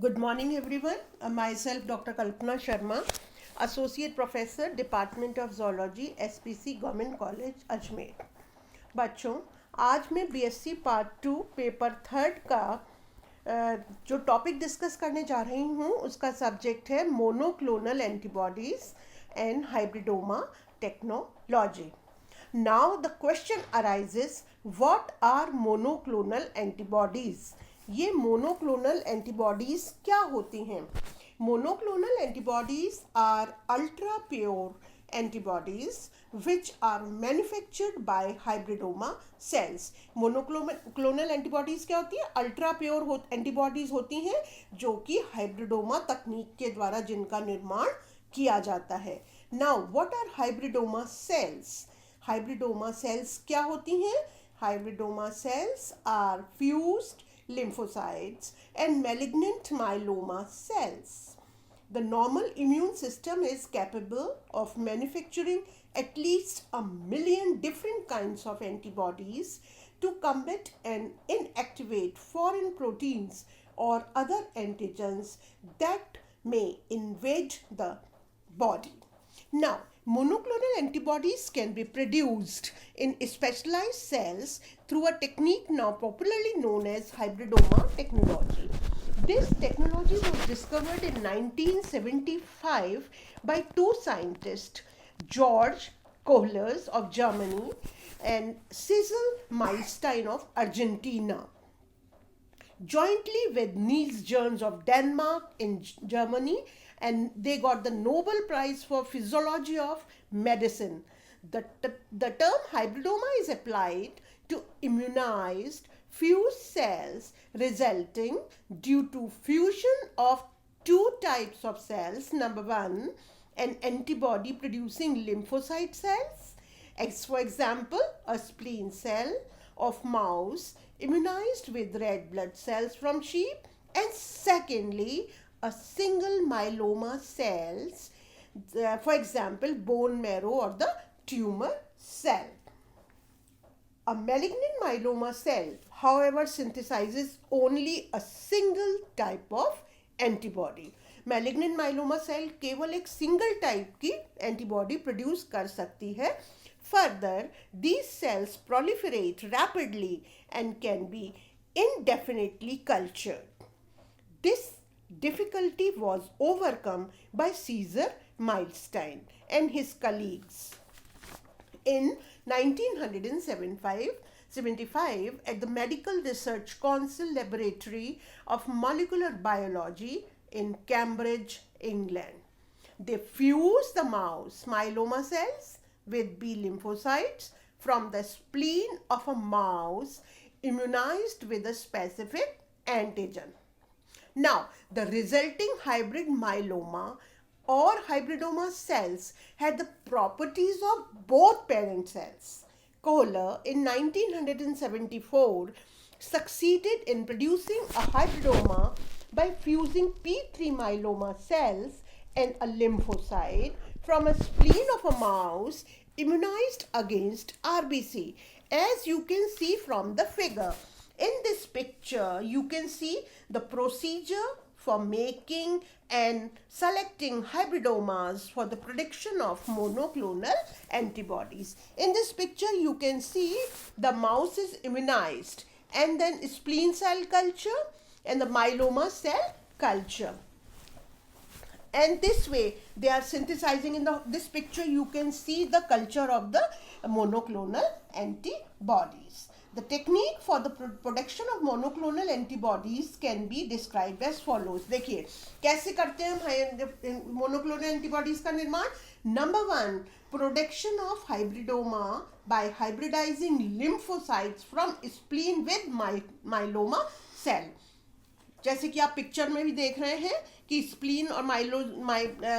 Good morning, everyone. Myself, Dr. Kalpana Sharma, Associate Professor, Department of Zoology, SPC, Government College, Ajmer. बच्चों, आज मैं BSc part 2 paper third का जो topic discuss करने जा रही हूँ उसका सब्जेक्ट है monoclonal antibodies and hybridoma technology. Now the question arises, what are monoclonal antibodies? ये monoclonal antibodies क्या होती हैं? Monoclonal antibodies are ultra pure antibodies which are manufactured by hybridoma cells. Monoclonal antibodies क्या होती है? अल्ट्रा प्योर एंटीबॉडीज होती हैं जो कि हाइब्रिडोमा तकनीक के द्वारा जिनका निर्माण किया जाता है. Now what are hybridoma cells? Hybridoma cells क्या होती हैं? Hybridoma cells are fused lymphocytes and malignant myeloma cells. The normal immune system is capable of manufacturing at least 1 million different kinds of antibodies to combat and inactivate foreign proteins or other antigens that may invade the body. Now, monoclonal antibodies can be produced in specialized cells through a technique now popularly known as hybridoma technology. This technology was discovered in 1975 by two scientists, George Kohlers of Germany and Cecil Milstein of Argentina, jointly with Niels Jørgens of Denmark in Germany, and they got the Nobel Prize for Physiology of Medicine. The term hybridoma is applied to immunized fused cells resulting due to fusion of two types of cells. Number one, an antibody producing lymphocyte cells, for example, a spleen cell of mouse immunized with red blood cells from sheep, and secondly, a single myeloma cells, for example, bone marrow or the tumor cell. A malignant myeloma cell, however, synthesizes only a single type of antibody. Malignant myeloma cell केवल एक single type की antibody produce कर सकती है. Further, these cells proliferate rapidly and can be indefinitely cultured. This difficulty was overcome by Cesar Milstein and his colleagues. In 1975 at the Medical Research Council Laboratory of Molecular Biology in Cambridge, England, they fused the mouse myeloma cells with B lymphocytes from the spleen of a mouse immunized with a specific antigen. Now, the resulting hybrid myeloma or hybridoma cells had the properties of both parent cells. Kohler in 1974 succeeded in producing a hybridoma by fusing P3 myeloma cells and a lymphocyte from a spleen of a mouse immunized against RBC, as you can see from the figure. In this picture, you can see the procedure for making and selecting hybridomas for the production of monoclonal antibodies. In this picture, you can see the mouse is immunized and then spleen cell culture and the myeloma cell culture. And this way they are synthesizing. In this picture you can see the culture of the monoclonal antibodies. The technique for the production of monoclonal antibodies can be described as follows. देखिए कैसे करते हैं हम monoclonal antibodies का निर्माण. Number one, production of hybridoma by hybridizing lymphocytes from spleen with myeloma cell. जैसे कि आप पिक्चर में भी देख रहे हैं कि स्प्लीन और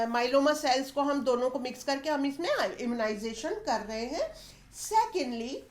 माइलोमा सेल्स को हम दोनों को मिक्स करके हम इसमें इम्यूनाइजेशन कर रहे हैं. Secondly,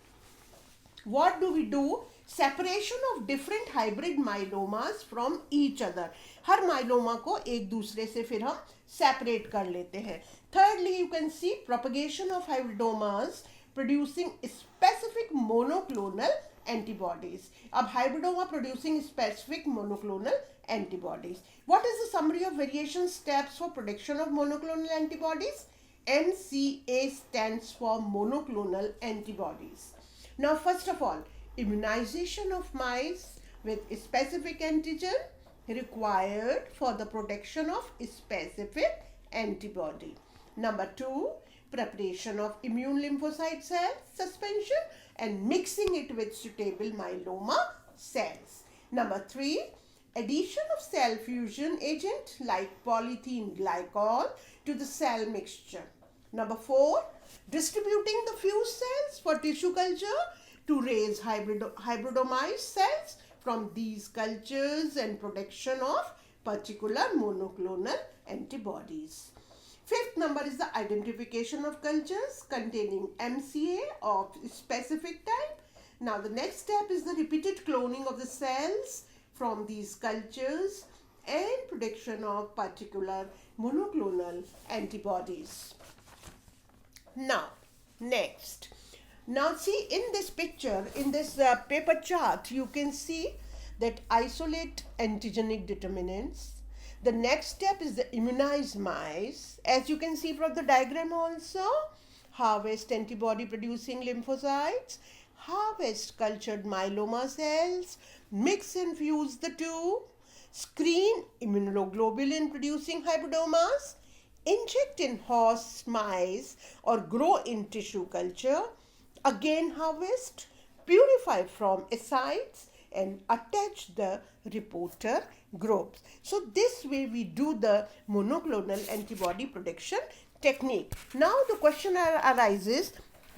what do we do? Separation of different hybrid myelomas from each other. Her myeloma को एक दूसरे से फिर हम सेपरेट कर लेते हैं. Thirdly, you can see propagation of hybridomas producing specific monoclonal antibodies. अब hybridoma producing specific monoclonal antibodies. What is the summary of variation steps for production of monoclonal antibodies? MCA stands for monoclonal antibodies. Now, first of all, immunization of mice with specific antigen required for the production of specific antibody. Number 2, preparation of immune lymphocyte cells suspension and mixing it with suitable myeloma cells. Number 3, addition of cell fusion agent like polyethylene glycol to the cell mixture. Number 4, distributing the fused cells for tissue culture to raise hybridized cells from these cultures and production of particular monoclonal antibodies. Fifth number is the identification of cultures containing MCA of specific type. Now the next step is the repeated cloning of the cells from these cultures and production of particular monoclonal antibodies. Now, next. Now see in this picture, in this paper chart, you can see that isolate antigenic determinants. The next step is the immunize mice. As you can see from the diagram also, harvest antibody producing lymphocytes, harvest cultured myeloma cells, mix and fuse the two, screen immunoglobulin producing hybridomas, inject in horse mice or grow in tissue culture, again harvest, purify from ascites and attach the reporter groups. So this way we do the monoclonal antibody production technique. Now the question arises,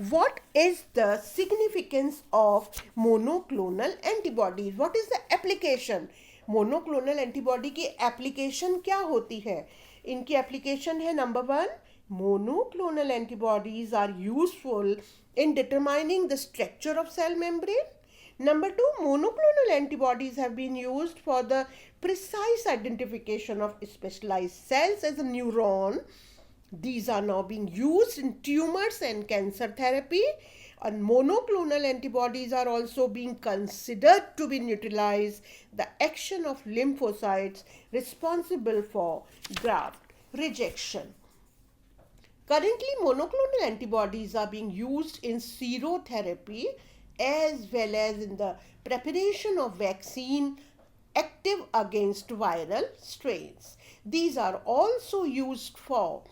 what is the significance of monoclonal antibodies? What is the application? monoclonal antibody की application क्या होती है? इनकी application है number 1, monoclonal antibodies are useful in determining the structure of cell membrane. Number 2, monoclonal antibodies have been used for the precise identification of specialized cells as a neuron. These are now being used in tumors and cancer therapy, and monoclonal antibodies are also being considered to be neutralize the action of lymphocytes responsible for graft rejection. Currently, monoclonal antibodies are being used in serotherapy as well as in the preparation of vaccine active against viral strains. These are also used for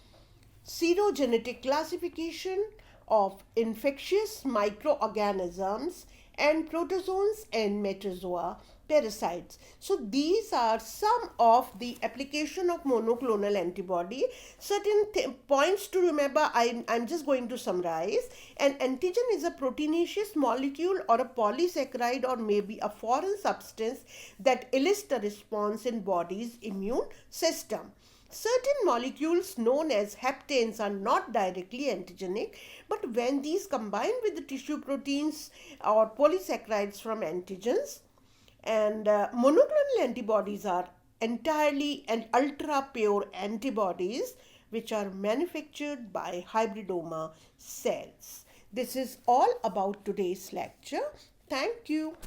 serogenetic classification of infectious microorganisms and protozoans and metazoa parasites. So these are some of the application of monoclonal antibody. Certain points to remember, I'm just going to summarize. An antigen is a proteinaceous molecule or a polysaccharide or maybe a foreign substance that elicits a response in body's immune system. Certain molecules known as haptens are not directly antigenic, but when these combine with the tissue proteins or polysaccharides from antigens, and monoclonal antibodies are entirely and ultra pure antibodies which are manufactured by hybridoma cells. This is all about today's lecture. Thank you.